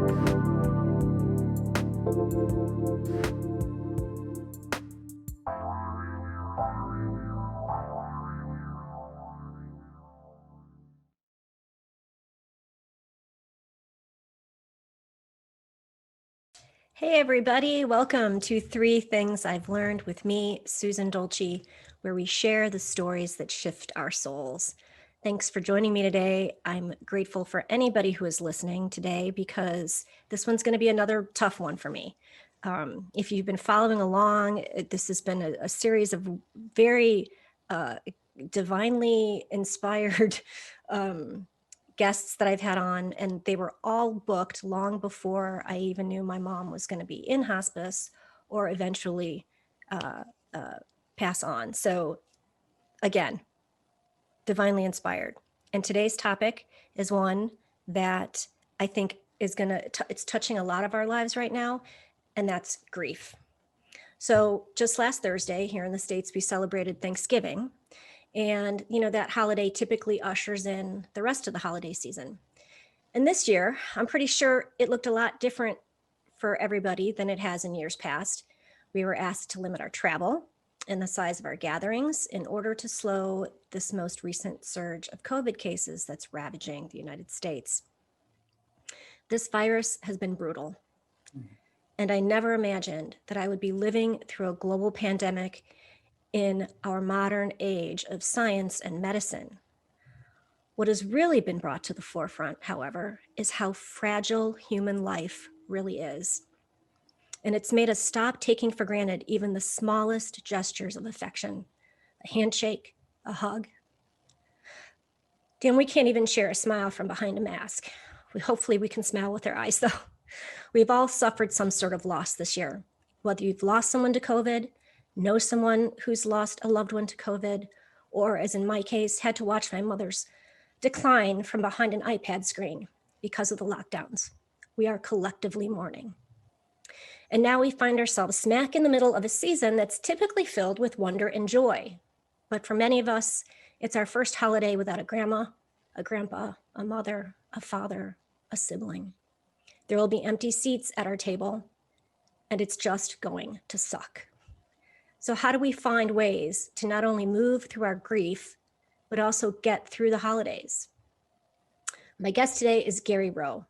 Hey everybody, welcome to 3 Things I've Learned with me, Susan Dolci, where we share the stories that shift our souls. Thanks for joining me today. I'm grateful for anybody who is listening today because this one's going to be another tough one for me. If you've been following along, this has been a series of very divinely inspired guests that I've had on, and they were all booked long before I even knew my mom was going to be in hospice or eventually pass on. So again, divinely inspired. And today's topic is one that I think is it's touching a lot of our lives right now, and that's grief. So just last Thursday here in the States, we celebrated Thanksgiving. And, that holiday typically ushers in the rest of the holiday season. And this year, I'm pretty sure it looked a lot different for everybody than it has in years past. We were asked to limit our travel and the size of our gatherings in order to slow this most recent surge of COVID cases that's ravaging the United States. This virus has been brutal. And I never imagined that I would be living through a global pandemic in our modern age of science and medicine. What has really been brought to the forefront, however, is how fragile human life really is. And it's made us stop taking for granted even the smallest gestures of affection, a handshake, a hug. Dan, we can't even share a smile from behind a mask. Hopefully we can smile with our eyes, though. We've all suffered some sort of loss this year, whether you've lost someone to COVID, know someone who's lost a loved one to COVID, or as in my case, had to watch my mother's decline from behind an iPad screen because of the lockdowns. We are collectively mourning. And now we find ourselves smack in the middle of a season that's typically filled with wonder and joy. But for many of us, it's our first holiday without a grandma, a grandpa, a mother, a father, a sibling. There will be empty seats at our table, and it's just going to suck. So how do we find ways to not only move through our grief, but also get through the holidays? My guest today is Gary Roe,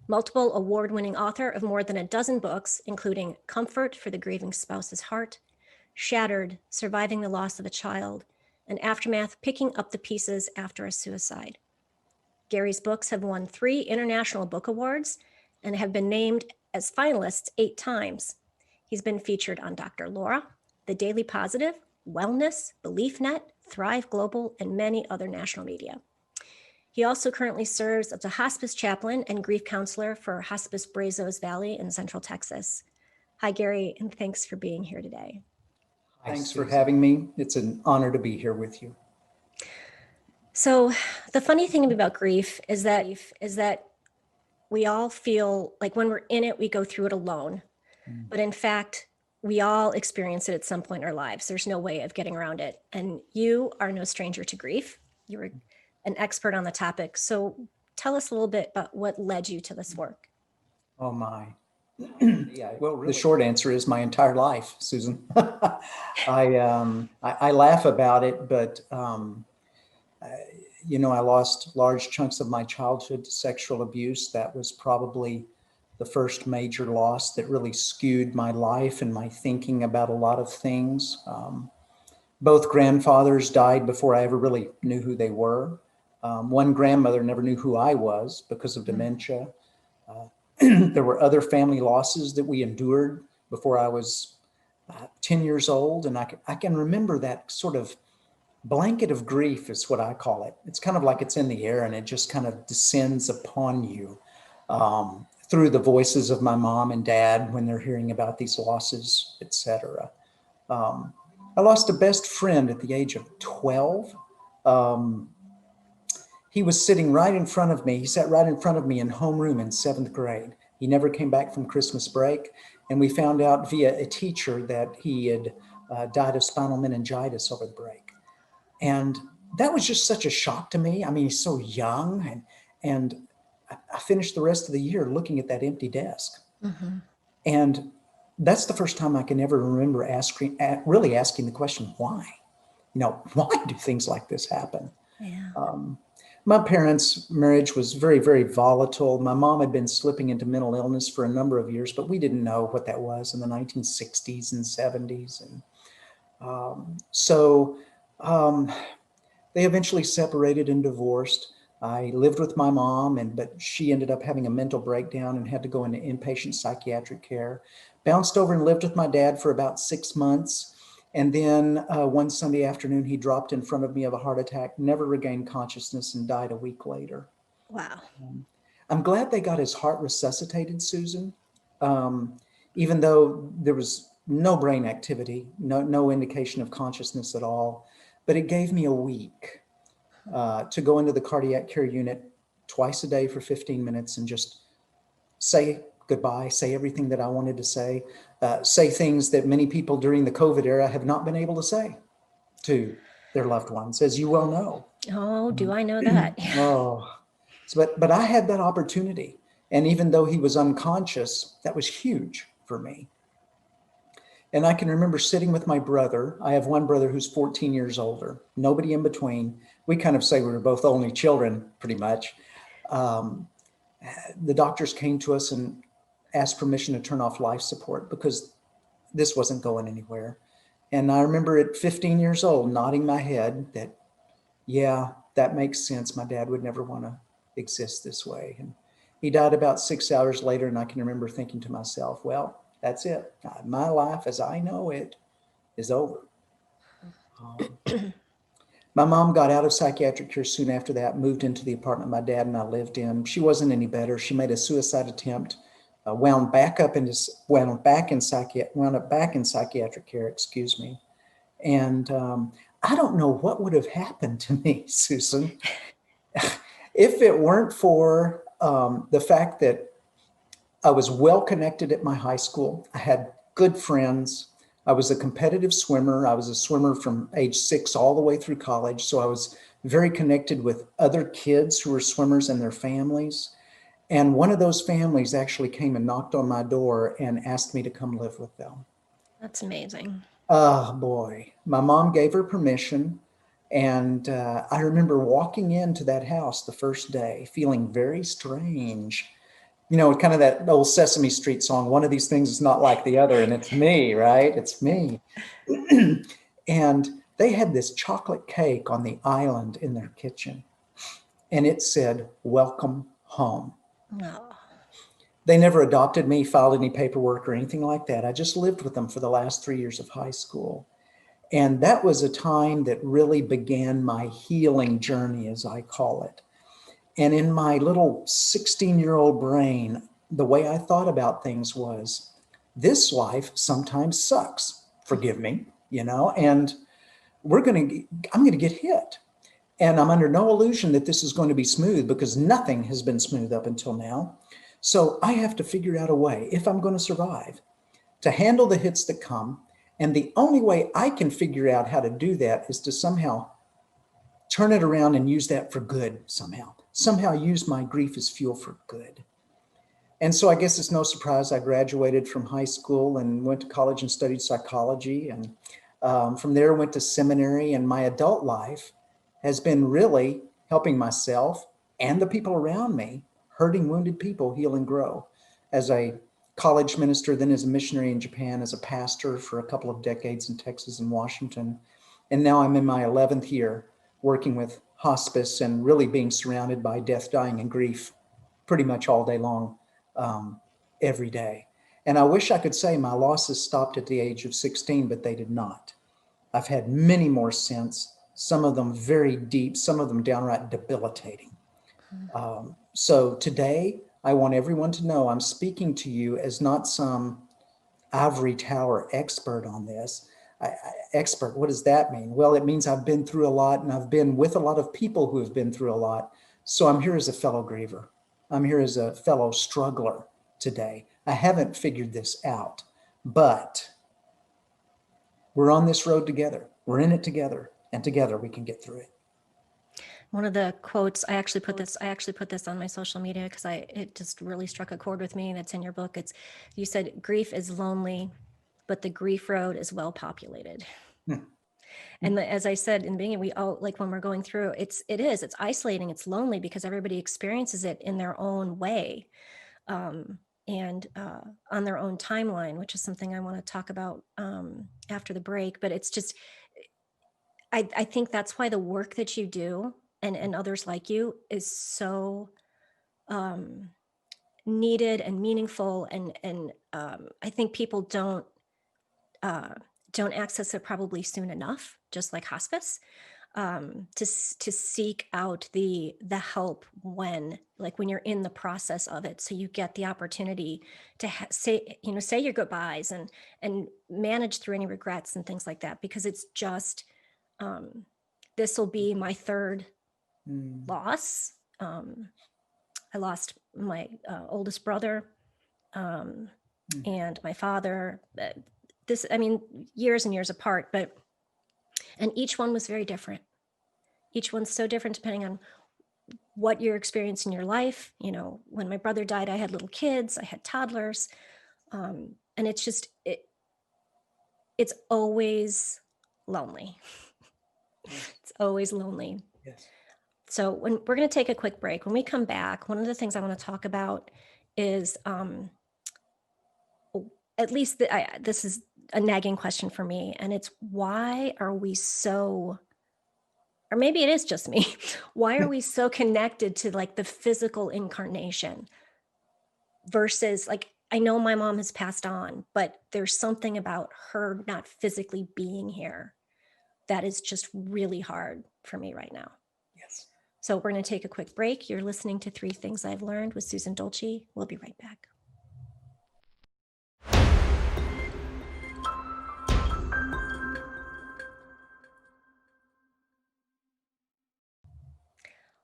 multiple award-winning author of more than a dozen books, including Comfort for the Grieving Spouse's Heart, Shattered, Surviving the Loss of a Child, and Aftermath, Picking Up the Pieces After a Suicide. Gary's books have won 3 international book awards and have been named as finalists 8 times. He's been featured on Dr. Laura, The Daily Positive, Wellness, BeliefNet, Thrive Global, and many other national media. He also currently serves as a hospice chaplain and grief counselor for Hospice Brazos Valley in Central Texas. Hi, Gary, and thanks for being here today. Thanks for having me. It's an honor to be here with you. So the funny thing about grief is that we all feel like when we're in it, we go through it alone. But in fact, we all experience it at some point in our lives. There's no way of getting around it. And you are no stranger to grief. You're an expert on the topic. So tell us a little bit about what led you to this work. Oh my. Well, the short answer is my entire life, Susan. I laugh about it, but I lost large chunks of my childhood to sexual abuse. That was probably the first major loss that really skewed my life and my thinking about a lot of things. Both grandfathers died before I ever really knew who they were. One grandmother never knew who I was because of dementia. There were other family losses that we endured before I was 10 years old. And I can remember that sort of blanket of grief is what I call it. It's kind of like it's in the air and it just kind of descends upon you through the voices of my mom and dad when they're hearing about these losses, etc. I lost a best friend at the age of 12. He was sitting right in front of me. He sat right in front of me in homeroom in 7th grade. He never came back from Christmas break. And we found out via a teacher that he had died of spinal meningitis over the break. And that was just such a shock to me. I mean, he's so young and I finished the rest of the year looking at that empty desk. Mm-hmm. And that's the first time I can ever remember really asking the question, why? Why do things like this happen? Yeah. My parents' marriage was very, very volatile. My mom had been slipping into mental illness for a number of years, but we didn't know what that was in the 1960s and 70s. And so they eventually separated and divorced. I lived with my mom, but she ended up having a mental breakdown and had to go into inpatient psychiatric care. Bounced over and lived with my dad for about 6 months. And then one Sunday afternoon, he dropped in front of me of a heart attack, never regained consciousness, and died a week later. Wow. I'm glad they got his heart resuscitated, Susan, even though there was no brain activity, no indication of consciousness at all. But it gave me a week to go into the cardiac care unit twice a day for 15 minutes and just say goodbye, say everything that I wanted to say things that many people during the COVID era have not been able to say to their loved ones, as you well know. Oh, do I know that? Oh, but I had that opportunity. And even though he was unconscious, that was huge for me. And I can remember sitting with my brother. I have one brother who's 14 years older, nobody in between. We kind of say we were both only children, pretty much. The doctors came to us and asked permission to turn off life support because this wasn't going anywhere. And I remember at 15 years old, nodding my head that, yeah, that makes sense. My dad would never want to exist this way. And he died about 6 hours later. And I can remember thinking to myself, well, that's it. My life as I know it is over. My mom got out of psychiatric care soon after that, moved into the apartment my dad and I lived in. She wasn't any better. She made a suicide attempt, wound back in psychiatric care, excuse me. And I don't know what would have happened to me, Susan, if it weren't for the fact that I was well connected at my high school. I had good friends. I was a competitive swimmer. I was a swimmer from age 6 all the way through college. So I was very connected with other kids who were swimmers and their families. And one of those families actually came and knocked on my door and asked me to come live with them. That's amazing. Oh boy, my mom gave her permission. And I remember walking into that house the first day, feeling very strange. Kind of that old Sesame Street song, one of these things is not like the other, and it's me, right? It's me. And they had this chocolate cake on the island in their kitchen, and it said, "Welcome home." No. They never adopted me, filed any paperwork or anything like that. I just lived with them for the last 3 years of high school. And that was a time that really began my healing journey, as I call it. And in my little 16-year-old brain, the way I thought about things was, this life sometimes sucks. Forgive me, and I'm going to get hit. And I'm under no illusion that this is going to be smooth because nothing has been smooth up until now. So I have to figure out a way, if I'm going to survive, to handle the hits that come. And the only way I can figure out how to do that is to somehow turn it around and use that for good somehow use my grief as fuel for good. And so I guess it's no surprise I graduated from high school and went to college and studied psychology. And from there went to seminary. And my adult life has been really helping myself and the people around me, hurting, wounded people, heal and grow. As a college minister, then as a missionary in Japan, as a pastor for a couple of decades in Texas and Washington. And now I'm in my 11th year working with hospice and really being surrounded by death, dying, and grief pretty much all day long, every day. And I wish I could say my losses stopped at the age of 16, but they did not. I've had many more since, some of them very deep, some of them downright debilitating. So today, I want everyone to know I'm speaking to you as not some ivory tower expert on this. Expert, what does that mean? Well, it means I've been through a lot and I've been with a lot of people who have been through a lot. So I'm here as a fellow griever. I'm here as a fellow struggler today. I haven't figured this out, but we're on this road together. We're in it together, and together we can get through it. One of the quotes, I actually put this on my social media because it just really struck a chord with me. That's in your book. You said grief is lonely, but the grief road is well populated. Hmm. And as I said in the beginning, we all, like when we're going through, it's isolating, it's lonely because everybody experiences it in their own way, and on their own timeline, which is something I want to talk about after the break. But it's just, I think that's why the work that you do and others like you is so needed and meaningful. And I think people don't access it probably soon enough, just like hospice, to seek out the help when you're in the process of it, so you get the opportunity to say your goodbyes and manage through any regrets and things like that, because it's just this will be my third loss. I lost my oldest brother and my father. Years and years apart, and each one was very different. Each one's so different depending on what you're experiencing in your life. When my brother died, I had little kids, I had toddlers, and it's just, it's always lonely. It's always lonely. Yes. So when we're going to take a quick break, when we come back, one of the things I want to talk about is, at least this is a nagging question for me, and it's, why are we so, or maybe it is just me, why are we so connected to the physical incarnation versus, I know my mom has passed on, but there's something about her not physically being here that is just really hard for me right now. Yes. So we're going to take a quick break. You're listening to 3 Things I've Learned with Susan Dolci. We'll be right back.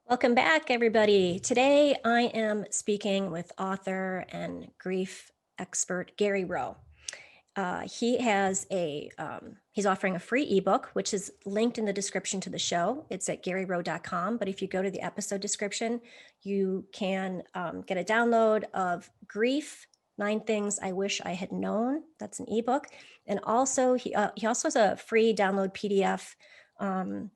Welcome back, everybody. Today, I am speaking with author and grief expert Gary Roe. He's offering a free ebook, which is linked in the description to the show. It's at GaryRoe.com. But if you go to the episode description, you can get a download of Grief: 9 Things I Wish I Had Known. That's an ebook. And also, he also has a free download PDF,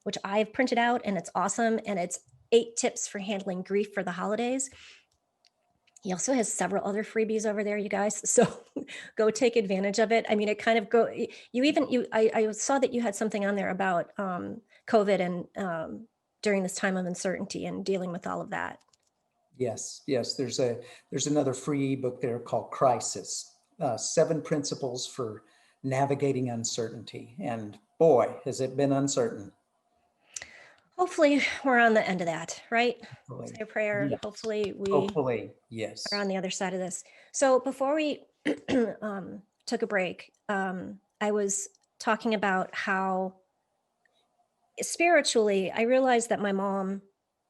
which I've printed out, and it's awesome. And it's 8 tips for handling grief for the holidays. He also has several other freebies over there, you guys. So go take advantage of it. It kind of I saw that you had something on there about COVID and during this time of uncertainty and dealing with all of that. Yes. There's another free ebook there called Crisis, 7 Principles for Navigating Uncertainty. And boy, has it been uncertain. Hopefully we're on the end of that, right? Say a prayer. Yes. Hopefully yes. are on the other side of this. So before we took a break, I was talking about how spiritually, I realized that my mom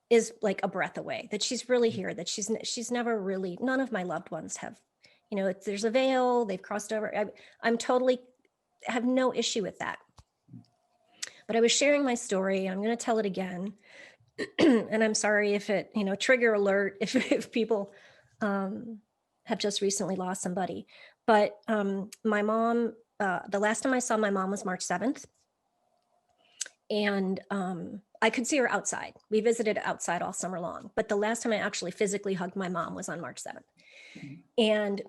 is like a breath away, that she's really here, that she's never really, none of my loved ones have, there's a veil, they've crossed over. I'm totally, have no issue with that. But I was sharing my story. I'm going to tell it again. And I'm sorry if it, trigger alert, if people have just recently lost somebody. But my mom, the last time I saw my mom was March 7th. And I could see her outside. We visited outside all summer long. But the last time I actually physically hugged my mom was on March 7th. And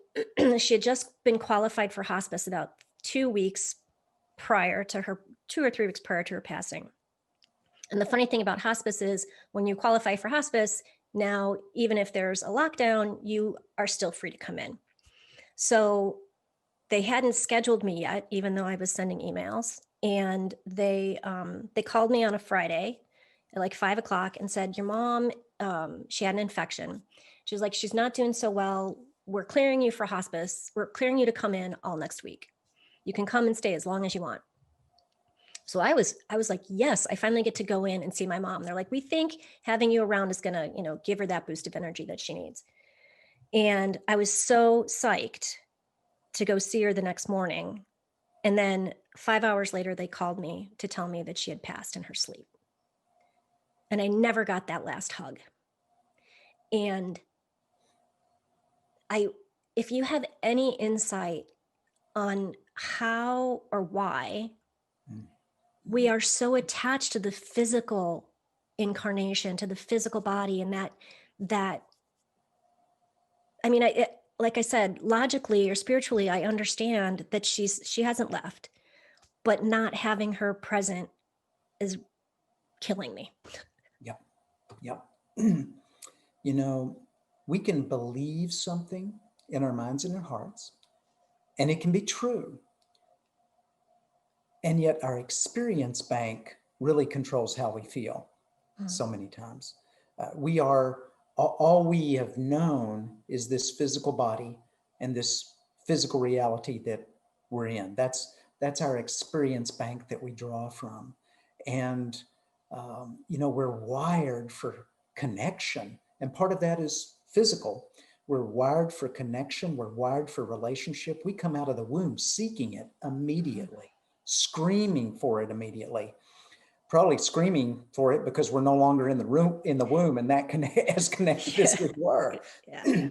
she had just been qualified for hospice about 2 weeks prior to her, 2 or 3 weeks prior to her passing. And the funny thing about hospice is when you qualify for hospice, now, even if there's a lockdown, you are still free to come in. So they hadn't scheduled me yet, even though I was sending emails. And they called me on a Friday at like 5 o'clock and said, your mom, she had an infection. She was like, she's not doing so well. We're clearing you for hospice. We're clearing you to come in all next week. You can come and stay as long as you want. So I was like, yes, I finally get to go in and see my mom. They're like, we think having you around is going to, give her that boost of energy that she needs. And I was so psyched to go see her the next morning. And then 5 hours later, they called me to tell me that she had passed in her sleep. and I never got that last hug. And if you have any insight on how or why we are so attached to the physical incarnation, to the physical body, and that I mean, like I said, logically or spiritually, I understand that she hasn't left, but not having her present is killing me. Yep. Yep. You know, we can believe something in our minds and our hearts, and it can be true. And yet our experience bank really controls how we feel so many times. All we have known is this physical body and this physical reality that we're in. That's our experience bank that we draw from. And, we're wired for connection. And part of that is physical. We're wired for connection. We're wired for relationship. We come out of the womb seeking it immediately, screaming for it immediately, probably screaming for it because we're no longer in the womb, and that as connected as we were. Yeah.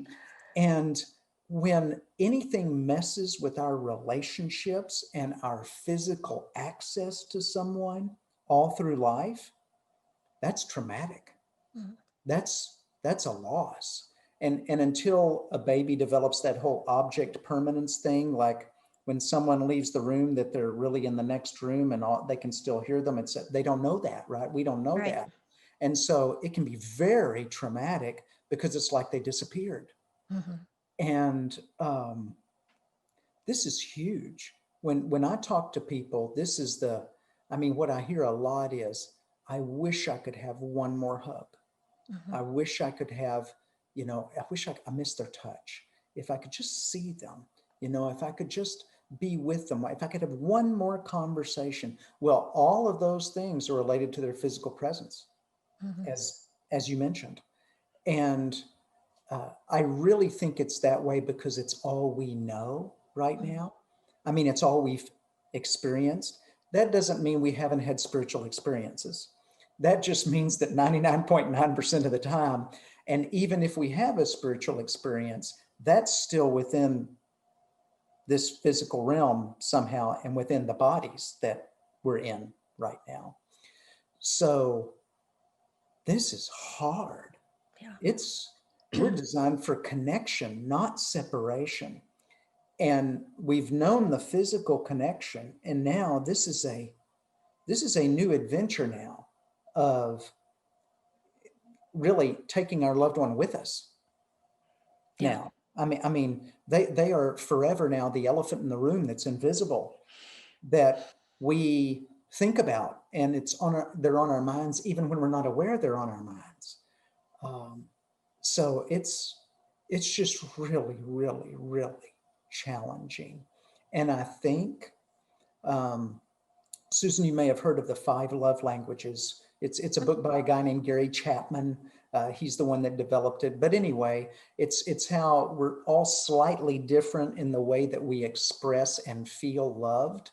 And when anything messes with our relationships and our physical access to someone all through life, that's traumatic. Mhm. That's a loss. And until a baby develops that whole object permanence thing, like when someone leaves the room, that they're really in the next room and they can still hear them. They don't know that, right? We don't know Right. that. And so it can be very traumatic because it's like they disappeared. Mhm. And this is huge. When I talk to people, what I hear a lot is, I wish I could have one more hug. Mhm. I wish I could have, I miss their touch. If I could just see them, if I could just be with them, if I could have one more conversation. Well, all of those things are related to their physical presence, Mhm. as you mentioned. And I really think it's that way because it's all we know right Mhm. now. I mean, it's all we've experienced. That doesn't mean we haven't had spiritual experiences. That just means that 99.9% of the time, and even if we have a spiritual experience, that's still within this physical realm somehow and within the bodies that we're in right now. So this is hard. Yeah. We're designed for connection, not separation. And we've known the physical connection, and now this is a new adventure now of really taking our loved one with us. Yeah. Now, they are forever now the elephant in the room that's invisible, that we think about, and they're on our minds even when we're not aware they're on our minds. So it's just really, really, really challenging. And I think, Susan, you may have heard of the 5 love languages. It's a book by a guy named Gary Chapman. He's the one that developed it. But anyway, it's how we're all slightly different in the way that we express and feel loved.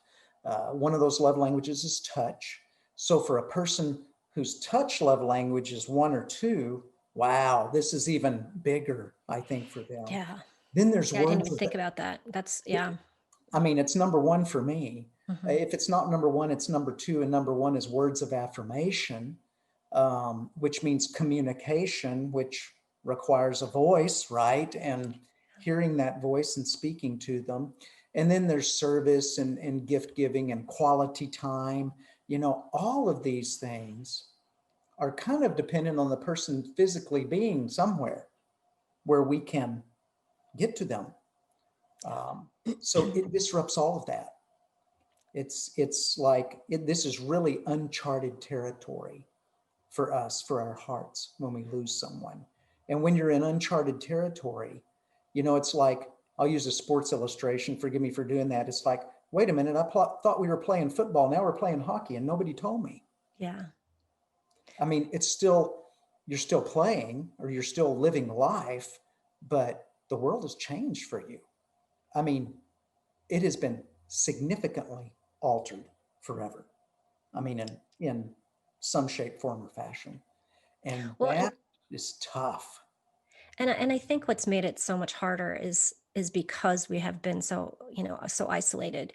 One of those love languages is touch. So for a person whose touch love language is 1 or 2, wow, this is even bigger, I think, for them. Yeah. Then there's Yeah. I didn't words even of think about that. Yeah. it's number 1 for me. Mhm. If it's not number 1, it's number 2, and number 1 is words of affirmation, which means communication, which requires a voice, right? And hearing that voice and speaking to them. And then there's service and gift giving and quality time. All of these things are kind of dependent on the person physically being somewhere where we can get to them. So it disrupts all of that. It's like this is really uncharted territory for us, for our hearts, when we lose someone. And when you're in uncharted territory, it's like, I'll use a sports illustration. Forgive me for doing that. It's like, wait a minute, thought we were playing football. Now we're playing hockey, and nobody told me. Yeah. You're still playing, or you're still living life, but the world has changed for you. I mean, it has been significantly altered forever. In some shape, form, or fashion. And Well, that is tough. and I think what's made it so much harder is because we have been so, so isolated.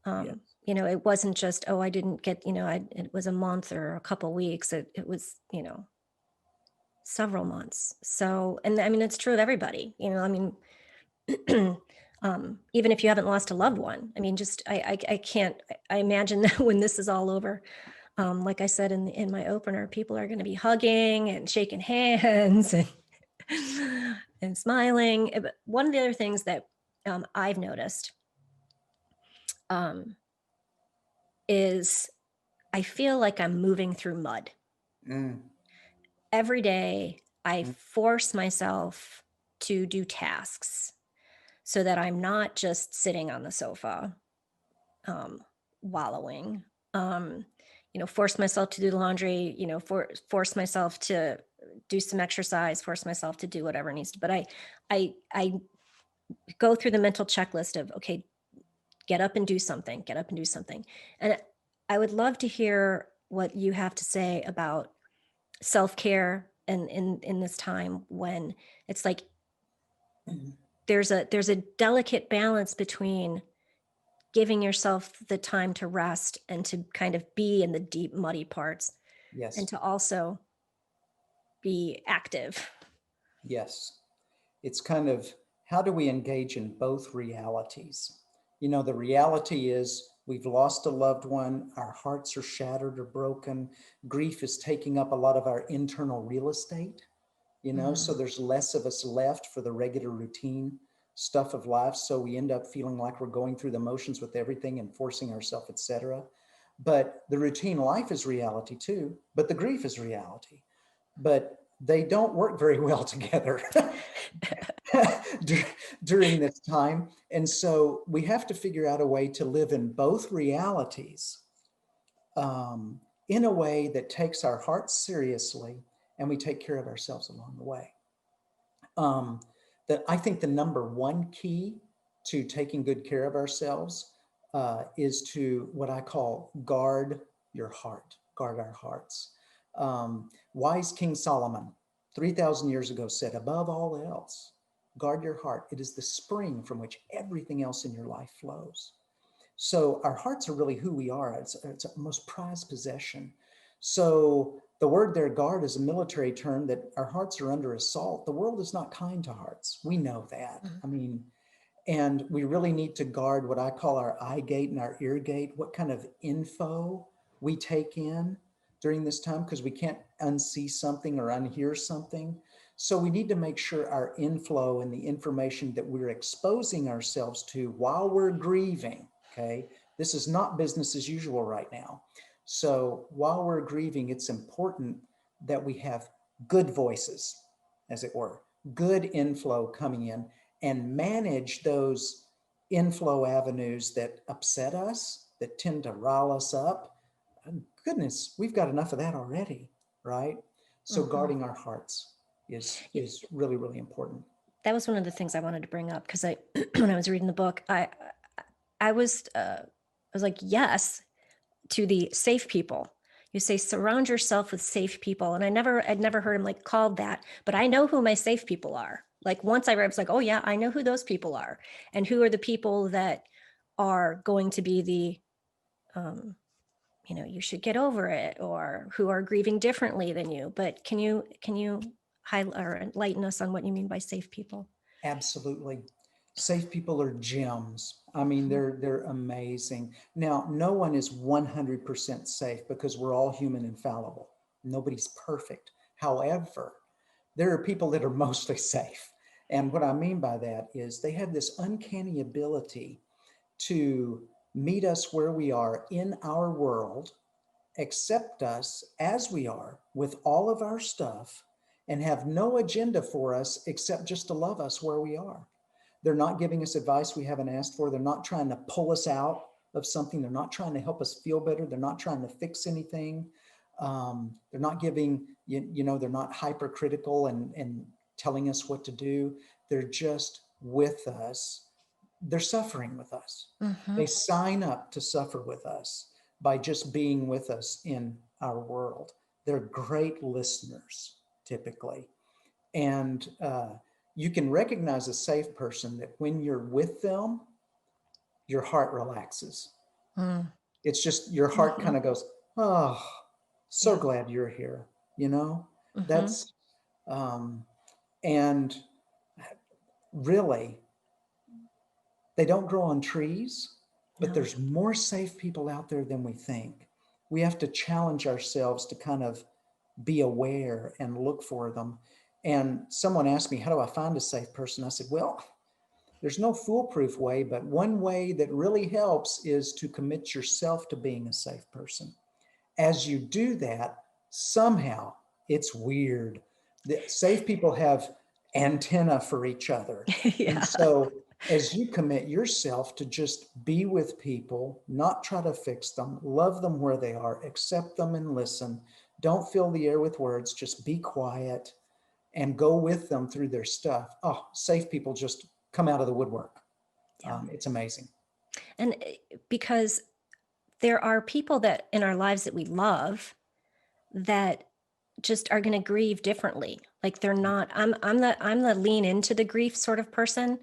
Yes. It wasn't just, oh, I didn't get, it was a month or a couple weeks. It was, several months. So, and I mean, it's true of everybody, I mean, even if you haven't lost a loved one, I mean, just, I can't, I imagine that when this is all over, like I said in my opener, people are going to be hugging and shaking hands and and smiling. But one of the other things that I've noticed um, is I feel like I'm moving through mud. Mm, Every day, I mm, force myself to do tasks so that I'm not just sitting on the sofa, um, wallowing. Um, force myself to do laundry. Force myself to do some exercise. Force myself to do whatever needs to. But I go through the mental checklist of, okay, get up and do something. Get up and do something. And I would love to hear what you have to say about self-care and in this time when it's like mm. there's a delicate balance between giving yourself the time to rest and to kind of be in the deep muddy parts and Yes. to also be active. Yes. It's kind of how do we engage in both realities? The reality is we've lost a loved one, our hearts are shattered or broken. Grief is taking up a lot of our internal real estate, so Mhm. there's less of us left for the regular routine stuff of life. So we end up feeling like we're going through the motions with everything and forcing ourselves, etc. But the routine life is reality too, but the grief is reality. But they don't work very well together. During this time. And so we have to figure out a way to live in both realities um, in a way that takes our hearts seriously and we take care of ourselves along the way. Um, that I think the number one key to taking good care of ourselves is to what I call guard your heart, guard our hearts. Wise King Solomon, 3,000 years ago, said, above all else, guard your heart. It is the spring from which everything else in your life flows. So our hearts are really who we are. It's our most prized possession. So the word there, guard, is a military term that our hearts are under assault. The world is not kind to hearts. We know that. Mhm. I mean, and we really need to guard what I call our eye gate and our ear gate, what kind of info we take in during this time, because we can't unsee something or unhear something. So we need to make sure our inflow and the information that we're exposing ourselves to while we're grieving, okay, this is not business as usual right now. So while we're grieving, it's important that we have good voices, as it were, good inflow coming in and manage those inflow avenues that upset us, that tend to rile us up. Goodness, we've got enough of that already, right? So Mhm. guarding our hearts is Y- is really, really important. That was one of the things I wanted to bring up because I, when I was reading the book, I was like, yes, to the safe people. You say surround yourself with safe people. And I'd never heard him like called that, but I know who my safe people are. Like once I read, I was like, oh yeah, I know who those people are. And who are the people that are going to be um, you should get over it, or who are grieving differently than you. But can you highlight or enlighten us on what you mean by safe people? Absolutely. Safe people are gems. I mean, Mhm. they're amazing. Now, no one is 100% safe because we're all human and fallible. Nobody's perfect. However, there are people that are mostly safe. And what I mean by that is they have this uncanny ability to meet us where we are in our world, accept us as we are with all of our stuff, and have no agenda for us except just to love us where we are. They're not giving us advice we haven't asked for. They're not trying to pull us out of something. They're not trying to help us feel better. They're not trying to fix anything. They're not giving, they're not hypercritical and telling us what to do. They're just with us. They're suffering with us. Mhm. They sign up to suffer with us by just being with us in our world. they're great listeners typically. And you can recognize a safe person that when you're with them, your heart relaxes. Mm. It's just your heart Mm-hmm. kind of goes, oh, so Yeah. glad you're here. You know, Mm-hmm. that's, and really, they don't grow on trees, but No. there's more safe people out there than we think. We have to challenge ourselves to kind of be aware and look for them. And someone asked me, how do I find a safe person? I said, well, there's no foolproof way, but one way that really helps is to commit yourself to being a safe person. As you do that, somehow it's weird. The safe people have antenna for each other. And Yeah. so as you commit yourself to just be with people, not try to fix them, love them where they are, accept them and listen. Don't fill the air with words, just be quiet and go with them through their stuff. Oh, safe people just come out of the woodwork. Yeah. It's amazing. And because there are people that in our lives that we love that just are going to grieve differently. Like they're not, I'm the lean into the grief sort of person.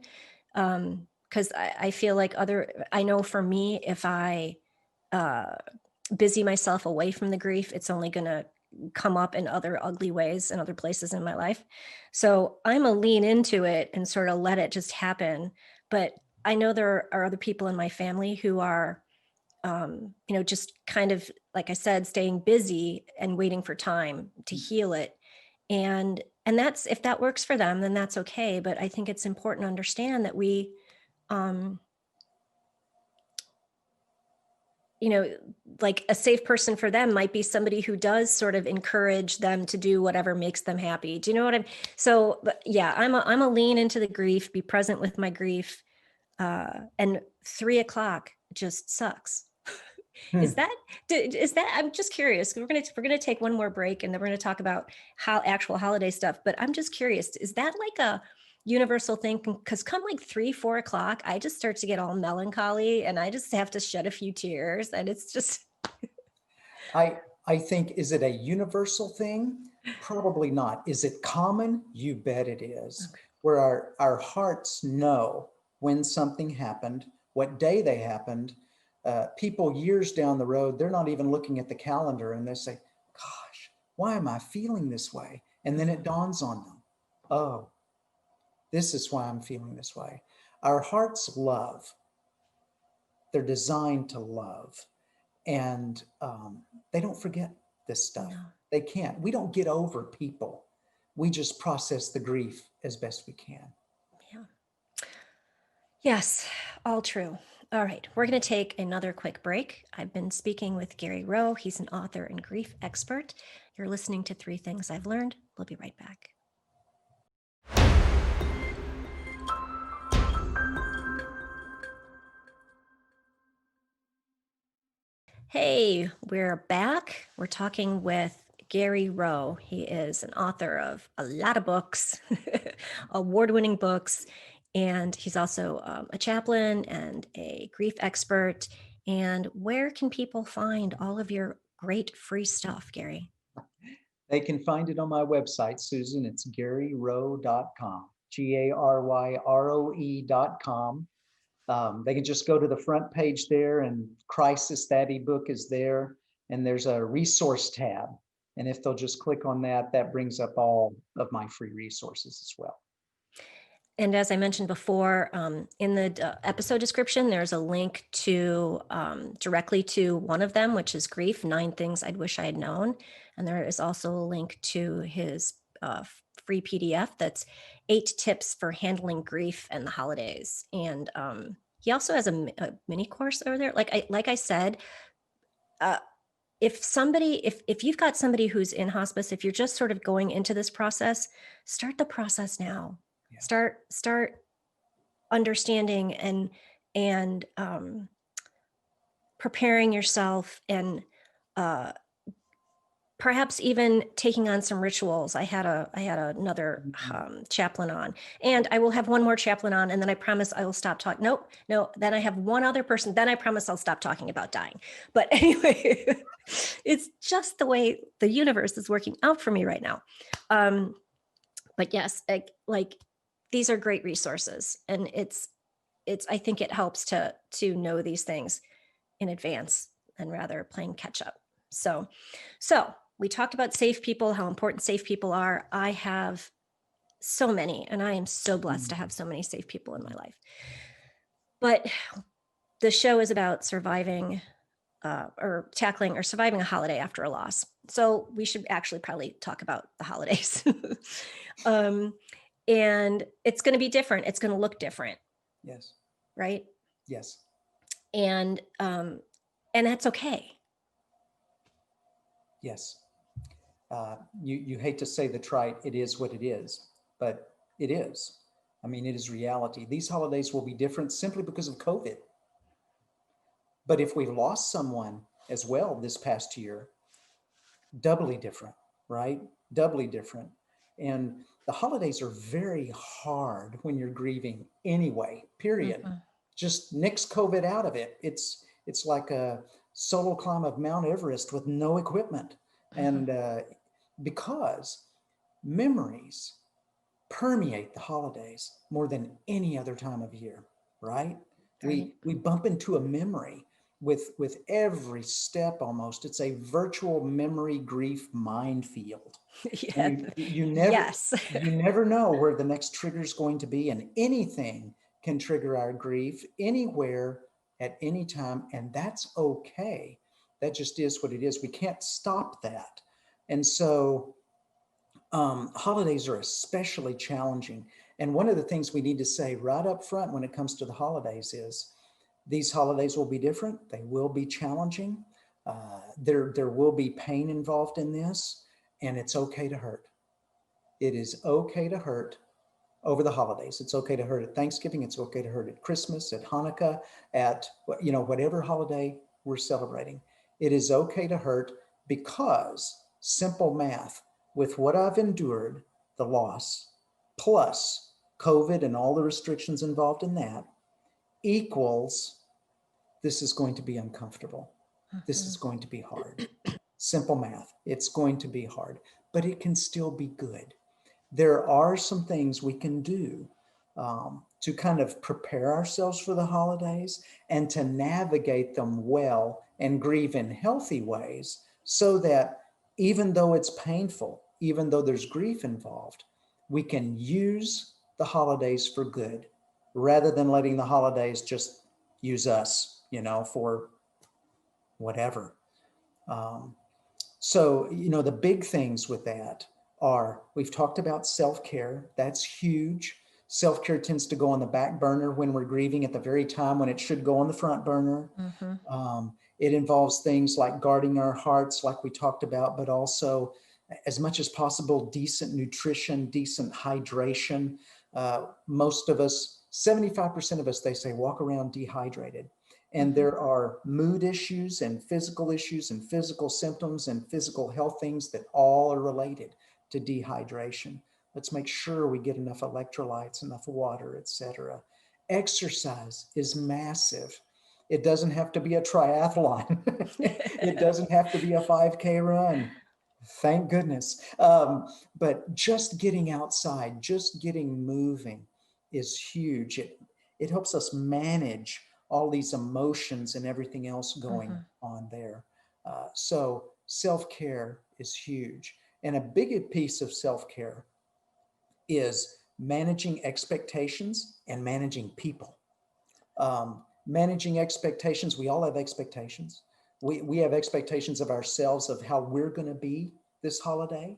Cause I feel like I know for me, if I, busy myself away from the grief, it's only going to come up in other ugly ways and other places in my life. So I'm a lean into it and sort of let it just happen. But I know there are other people in my family who are, just kind of, like I said, staying busy and waiting for time to heal it. And that's, if that works for them, then that's okay. But I think it's important to understand that we, um, like a safe person for them might be somebody who does sort of encourage them to do whatever makes them happy. Do you know what I'm? So, but yeah, I'm a lean into the grief, be present with my grief. And 3 o'clock just sucks. Is Hmm. that, I'm just curious. We're gonna take one more break and then we're gonna talk about how actual holiday stuff. But I'm just curious, is that like a universal thing? Because come like 3, 4 o'clock, I just start to get all melancholy and I just have to shed a few tears. And it's just, I think, is it a universal thing? Probably not. Is it common? You bet it is. okay. Where our hearts know when something happened, what day they happened. People years down the road, they're not even looking at the calendar and they say, gosh, why am I feeling this way? And then it dawns on them, oh, this is why I'm feeling this way. Our hearts love. They're designed to love. And they don't forget this stuff. No. They can't. We don't get over people. We just process the grief as best we can. Yeah. Yes, all true. All right, we're going to take another quick break. I've been speaking with Gary Roe. He's an author and grief expert. You're listening to Three Things I've Learned. We'll be right back. Hey, we're back. We're talking with Gary Roe. He is an author of a lot of books, award-winning books, and he's also a chaplain and a grief expert. And where can people find all of your great free stuff, Gary? They can find it on my website, Susan. It's GaryRoe.com, GaryRoe.com. They can just go to the front page there, and Crisis, that ebook is there. And there's a resource tab. And if they'll just click on that, that brings up all of my free resources as well. And as I mentioned before, in the episode description, there's a link to directly to one of them, which is Grief, 9 Things I'd Wish I Had Known. And there is also a link to his free PDF that's 8 tips for handling grief and the holidays. And he also has a mini course over there. Like I said, if you've got somebody who's in hospice, if you're just sort of going into this process, start the process now. Yeah. Start understanding and preparing yourself and uh, perhaps even taking on some rituals. I had another chaplain on, and I will have one more chaplain on, and then I promise I will stop talking. Nope, no. Then I have one other person. Then I promise I'll stop talking about dying. But anyway, it's just the way the universe is working out for me right now. But yes, like these are great resources, and it's I think it helps to know these things in advance and rather playing catch up. So we talked about safe people, how important safe people are. I have so many, and I am so blessed to have so many safe people in my life. But the show is about surviving or tackling or surviving a holiday after a loss. So we should actually probably talk about the holidays. And it's going to be different. It's going to look different. Yes. Right? Yes. And that's okay. Yes. You hate to say the trite, it is what it is, but it is. I mean, it is reality. These holidays will be different simply because of COVID. But if we lost someone as well this past year, doubly different, right? Doubly different. And the holidays are very hard when you're grieving anyway, period. Mm-hmm. Just nix COVID out of it. It's like a solo climb of Mount Everest with no equipment. And because memories permeate the holidays more than any other time of year, right? Right. We bump into a memory with every step almost. It's a virtual memory grief minefield. Yeah. You never Yes. you never know where the next trigger is going to be, and anything can trigger our grief anywhere at any time, and that's okay. That just is what it is. We can't stop that. And so holidays are especially challenging. And one of the things we need to say right up front when it comes to the holidays is these holidays will be different. They will be challenging. There will be pain involved in this, and it's okay to hurt. It is okay to hurt over the holidays. It's okay to hurt at Thanksgiving. It's okay to hurt at Christmas, at Hanukkah, at whatever holiday we're celebrating. It is okay to hurt because simple math, with what I've endured, the loss, plus COVID and all the restrictions involved in that, equals this is going to be uncomfortable. This is going to be hard. Simple math. It's going to be hard, but it can still be good. There are some things we can do to kind of prepare ourselves for the holidays and to navigate them well and grieve in healthy ways so that even though it's painful, even though there's grief involved, we can use the holidays for good rather than letting the holidays just use us, for whatever. So, the big things with that are, we've talked about self-care. That's huge. Self-care tends to go on the back burner when we're grieving at the very time when it should go on the front burner. Mm-hmm. It involves things like guarding our hearts, like we talked about, but also as much as possible, decent nutrition, decent hydration. Most of us, 75% of us, they say, walk around dehydrated. And there are mood issues and physical symptoms and physical health things that all are related to dehydration. Let's make sure we get enough electrolytes, enough water, etc. Exercise is massive. It doesn't have to be a triathlon. It doesn't have to be a 5K run. Thank goodness. But just getting outside, just getting moving is huge. It helps us manage all these emotions and everything else going on there. So self-care is huge. And a big piece of self-care is managing expectations and managing people. Managing expectations, we all have expectations. We have expectations of ourselves, of how we're going to be this holiday,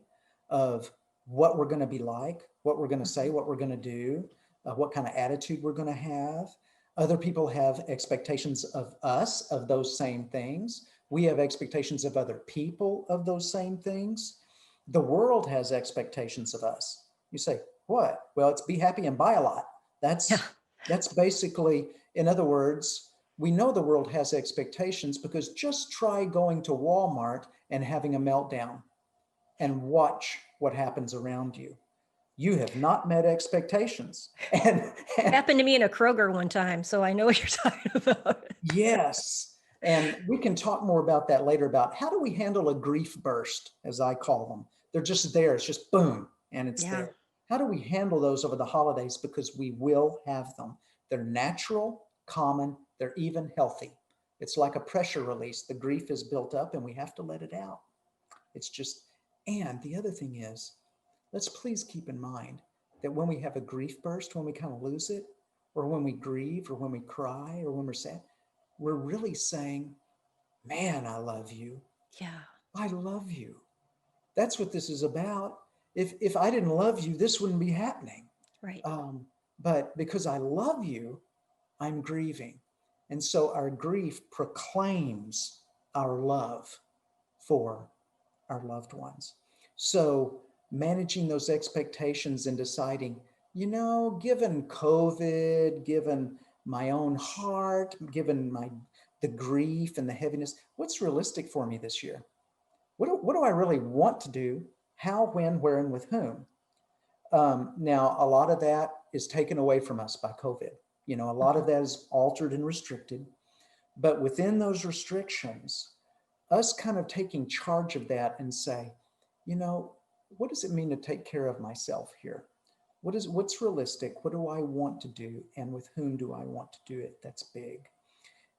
of what we're going to be like, what we're going to say, what we're going to do, what kind of attitude we're going to have. Other people have expectations of us, of those same things. We have expectations of other people of those same things. The world has expectations of us. You say, what? Well, it's be happy and buy a lot. That's basically, in other words, we know the world has expectations because just try going to Walmart and having a meltdown. and watch what happens around you. You have not met expectations. And It happened to me in a Kroger one time, so I know what you're talking about. yes. And we can talk more about that later, about how do we handle a grief burst, as I call them. They're just there. It's just boom, and it's Yeah. there. How do we handle those over the holidays? Because we will have them. They're natural, common, they're even healthy. It's like a pressure release. The grief is built up and we have to let it out. It's just, and the other thing is, let's please keep in mind that when we have a grief burst, when we kind of lose it, or when we grieve, or when we cry, or when we're sad, we're really saying, man, I love you. Yeah. I love you. That's what this is about. If I didn't love you, this wouldn't be happening. Right. But because I love you, I'm grieving. And so our grief proclaims our love for our loved ones. So managing those expectations and deciding, given COVID, given my own heart, given the grief and the heaviness, what's realistic for me this year? What do I really want to do? How, when, where, and with whom? Now, a lot of that is taken away from us by COVID. A lot of that is altered and restricted. But within those restrictions, us kind of taking charge of that and say, what does it mean to take care of myself here? What's realistic? What do I want to do? And with whom do I want to do it? That's big.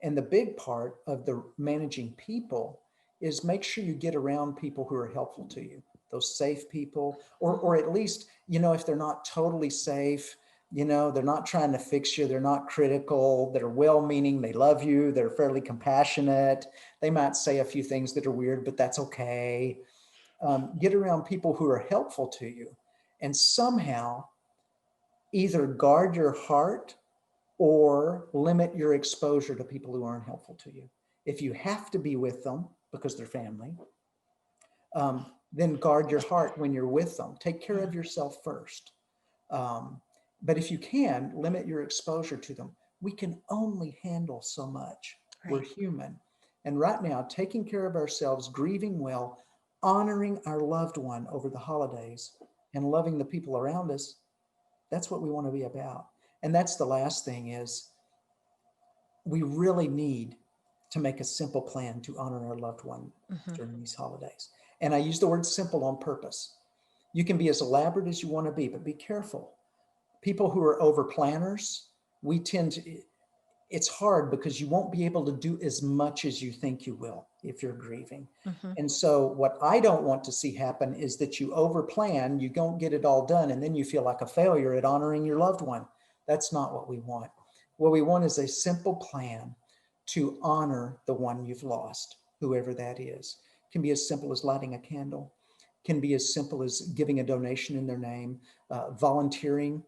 And the big part of the managing people is make sure you get around people who are helpful to you, those safe people, or at least, if they're not totally safe, they're not trying to fix you, they're not critical, they're well-meaning, they love you, they're fairly compassionate. They might say a few things that are weird, but that's okay. Get around people who are helpful to you, and somehow either guard your heart or limit your exposure to people who aren't helpful to you. If you have to be with them because they're family, then guard your heart when you're with them. Take care of yourself first. But if you can, limit your exposure to them. We can only handle so much. Right. We're human. And right now, taking care of ourselves, grieving well, honoring our loved one over the holidays, and loving the people around us, that's what we want to be about. And that's the last thing is we really need to make a simple plan to honor our loved one during these holidays. And I use the word simple on purpose. You can be as elaborate as you want to be, but be careful. People who are over planners, it's hard because you won't be able to do as much as you think you will if you're grieving. And so what I don't want to see happen is that you over plan, you don't get it all done, and then you feel like a failure at honoring your loved one. That's not what we want. What we want is a simple plan to honor the one you've lost, whoever that is. It can be as simple as lighting a candle, can be as simple as giving a donation in their name, volunteering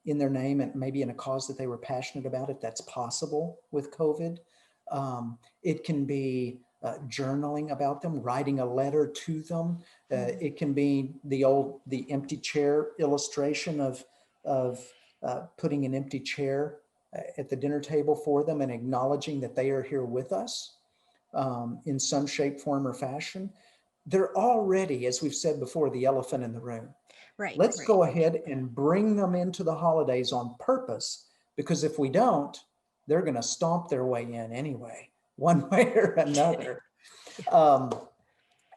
in their name, and maybe in a cause that they were passionate about, if that's possible with COVID. It can be journaling about them, writing a letter to them. It can be the empty chair illustration of putting an empty chair at the dinner table for them and acknowledging that they are here with us in some shape, form, or fashion. They're already, as we've said before, the elephant in the room. Right. Let's go ahead and bring them into the holidays on purpose, because if we don't, they're going to stomp their way in anyway, one way or another. And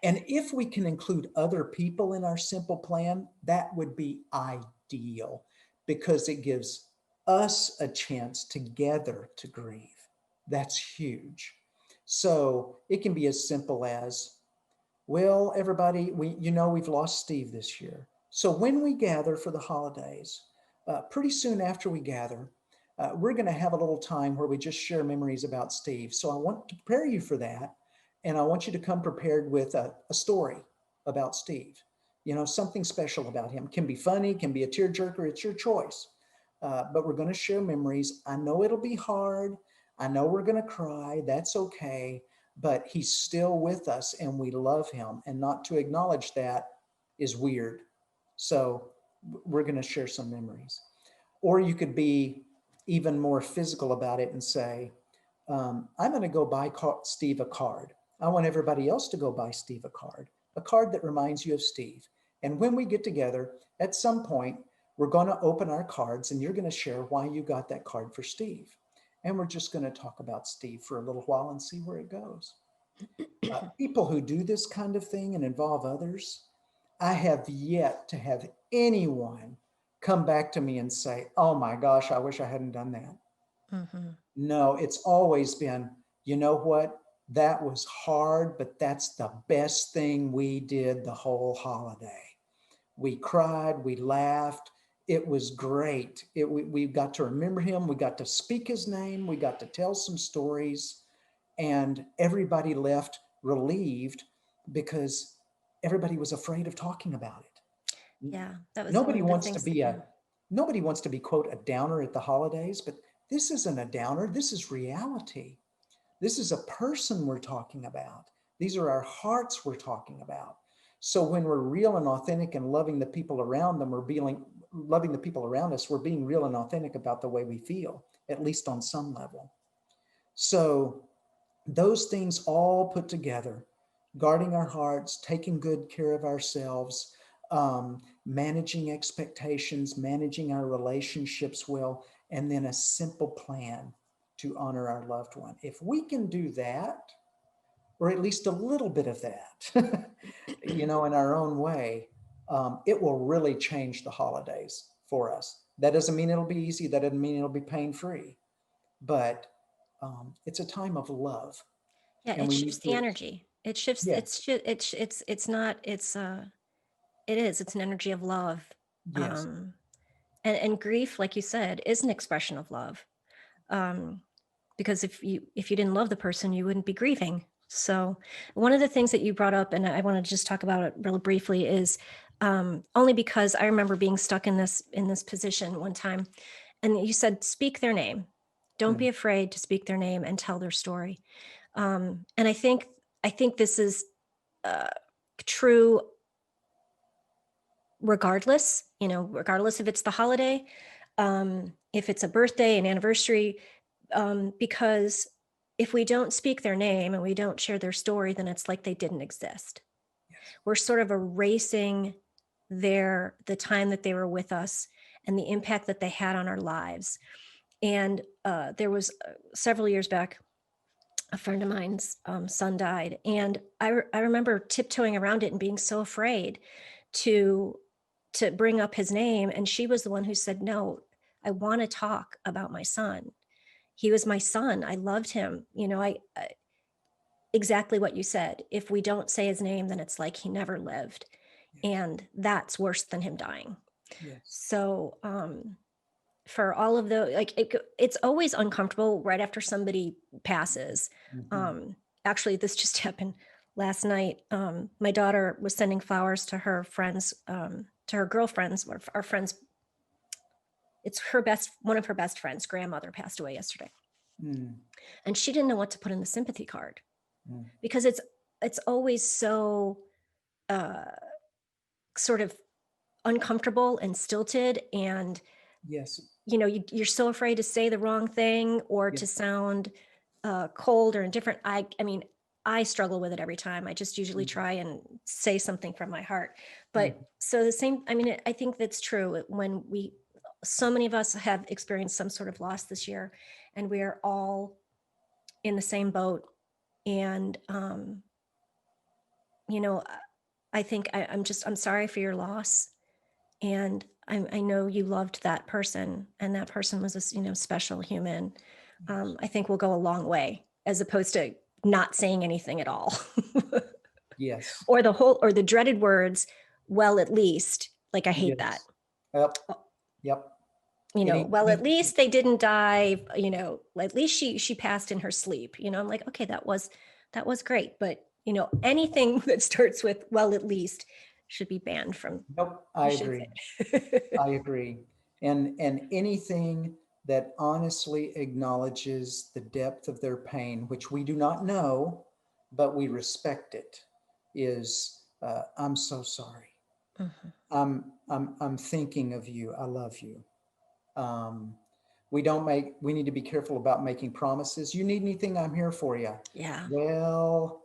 if we can include other people in our simple plan, that would be ideal, because it gives us a chance together to grieve. That's huge. So it can be as simple as, well, everybody, we've lost Steve this year. So when we gather for the holidays, pretty soon after we gather, we're going to have a little time where we just share memories about Steve. So I want to prepare you for that. And I want you to come prepared with a story about Steve. Something special about him. Can be funny, can be a tearjerker. It's your choice. But we're going to share memories. I know it'll be hard. I know we're going to cry. That's okay. But he's still with us and we love him. And not to acknowledge that is weird. So we're going to share some memories. Or you could be even more physical about it and say, I'm going to go buy Steve a card. I want everybody else to go buy Steve a card. a card that reminds you of Steve. And when we get together, at some point, we're going to open our cards and you're going to share why you got that card for Steve. And we're just going to talk about Steve for a little while and see where it goes. People who do this kind of thing and involve others, I have yet to have anyone come back to me and say, oh my gosh, I wish I hadn't done that. Mm-hmm. No, it's always been, you know what? That was hard, but that's the best thing we did the whole holiday. We cried, we laughed. It was great. We got to remember him. We got to speak his name. We got to tell some stories, and everybody left relieved because everybody was afraid of talking about it. Yeah, that was one Nobody of the wants to things. be nobody wants to be, quote, a downer at the holidays, but this isn't a downer. This is reality. This is a person we're talking about. These are our hearts we're talking about. So when we're real and authentic and loving the people around them, loving the people around us, we're being real and authentic about the way we feel, at least on some level. So those things all put together, guarding our hearts, taking good care of ourselves, managing expectations, managing our relationships well, and then a simple plan to honor our loved one. If we can do that, or at least a little bit of that, in our own way, it will really change the holidays for us. That doesn't mean it'll be easy. That doesn't mean it'll be pain-free, but it's a time of love, Yeah, and it we shifts need the to. energy. It shifts. Yeah. It's not. It is. It's an energy of love. Yes. Um, and grief, like you said, is an expression of love. Um, because if you didn't love the person, you wouldn't be grieving. So one of the things that you brought up, and I want to just talk about it real briefly, is only because I remember being stuck in this position one time, and you said, speak their name. Don't be afraid to speak their name and tell their story. And I think this is true regardless, regardless if it's the holiday, if it's a birthday, an anniversary, because if we don't speak their name and we don't share their story, then it's like they didn't exist. Yes. We're sort of erasing the time that they were with us and the impact that they had on our lives. And there was several years back, a friend of mine's son died, and I remember tiptoeing around it and being so afraid to bring up his name. And she was the one who said, no, I want to talk about my son. He was my son. I loved him. Exactly what you said. If we don't say his name, then it's like he never lived. Yes. And that's worse than him dying. Yes. So for all of it's always uncomfortable right after somebody passes. Mm-hmm. Actually, this just happened last night. My daughter was sending flowers to her friends, to her girlfriends, our friends. It's one of her best friends' grandmother passed away yesterday. Mm. And she didn't know what to put in the sympathy card, Mm. because it's always so sort of uncomfortable and stilted, and Yes. you're so afraid to say the wrong thing or to Yes. sound cold or indifferent. I mean, I struggle with it every time. I just usually try and say something from my heart. But so the same, I mean, I think that's true when so many of us have experienced some sort of loss this year, and we are all in the same boat. And, I think I'm sorry for your loss. And I know you loved that person, and that person was a special human. I think will go a long way, as opposed to not saying anything at all. Yes. Or the dreaded words, well, at least, like, I hate that. Yep. Yep. Well, at least they didn't die, at least she passed in her sleep. I'm like, okay, that was great. But, anything that starts with, well, at least, should be banned from. Nope. I agree. I agree. And anything that honestly acknowledges the depth of their pain, which we do not know, but we respect it, is I'm so sorry. Mm-hmm. I'm thinking of you. I love you. We need to be careful about making promises. You need anything, I'm here for you. Yeah. Well,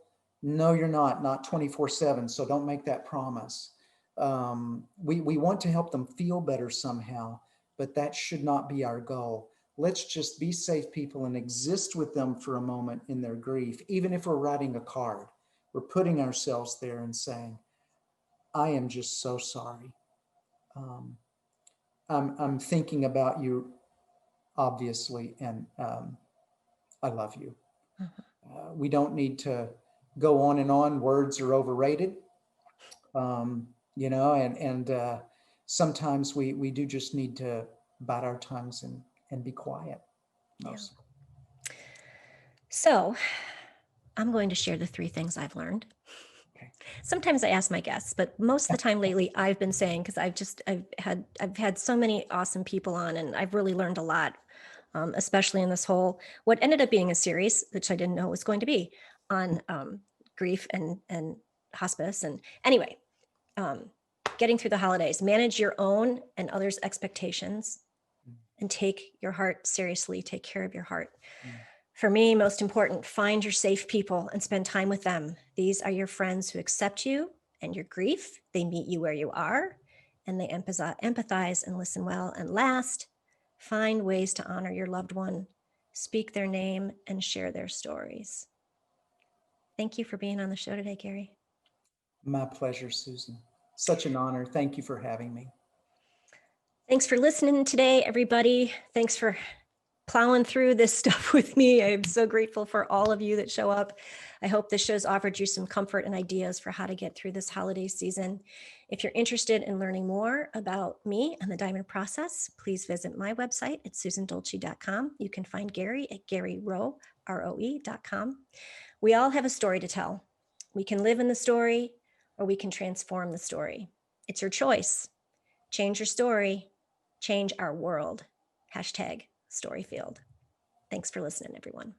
No, you're not 24/7. So don't make that promise. We want to help them feel better somehow, but that should not be our goal. Let's just be safe people and exist with them for a moment in their grief. Even if we're writing a card, we're putting ourselves there and saying, I am just so sorry. Um, I'm thinking about you, obviously, and I love you. We don't need to go on and on. Words are overrated, and sometimes we do just need to bite our tongues and be quiet. Most. So I'm going to share the 3 things I've learned. Okay. Sometimes I ask my guests, but most of the time lately I've been saying, because I've had so many awesome people on, and I've really learned a lot, especially in this whole, what ended up being a series, which I didn't know was going to be, on grief and hospice. And anyway, getting through the holidays, manage your own and others' expectations, and take your heart seriously, take care of your heart. For me, most important, find your safe people and spend time with them. These are your friends who accept you and your grief. They meet you where you are, and they empathize and listen well. And last, find ways to honor your loved one, speak their name, and share their stories. Thank you for being on the show today, Gary. My pleasure, Susan. Such an honor. Thank you for having me. Thanks for listening today, everybody. Thanks for plowing through this stuff with me. I'm so grateful for all of you that show up. I hope this show's offered you some comfort and ideas for how to get through this holiday season. If you're interested in learning more about me and the Diamond Process, please visit my website at susandolci.com. You can find Gary at Gary Roe, ROE.com. We all have a story to tell. We can live in the story, or we can transform the story. It's your choice. Change your story, change our world. #Storyfield. Thanks for listening, everyone.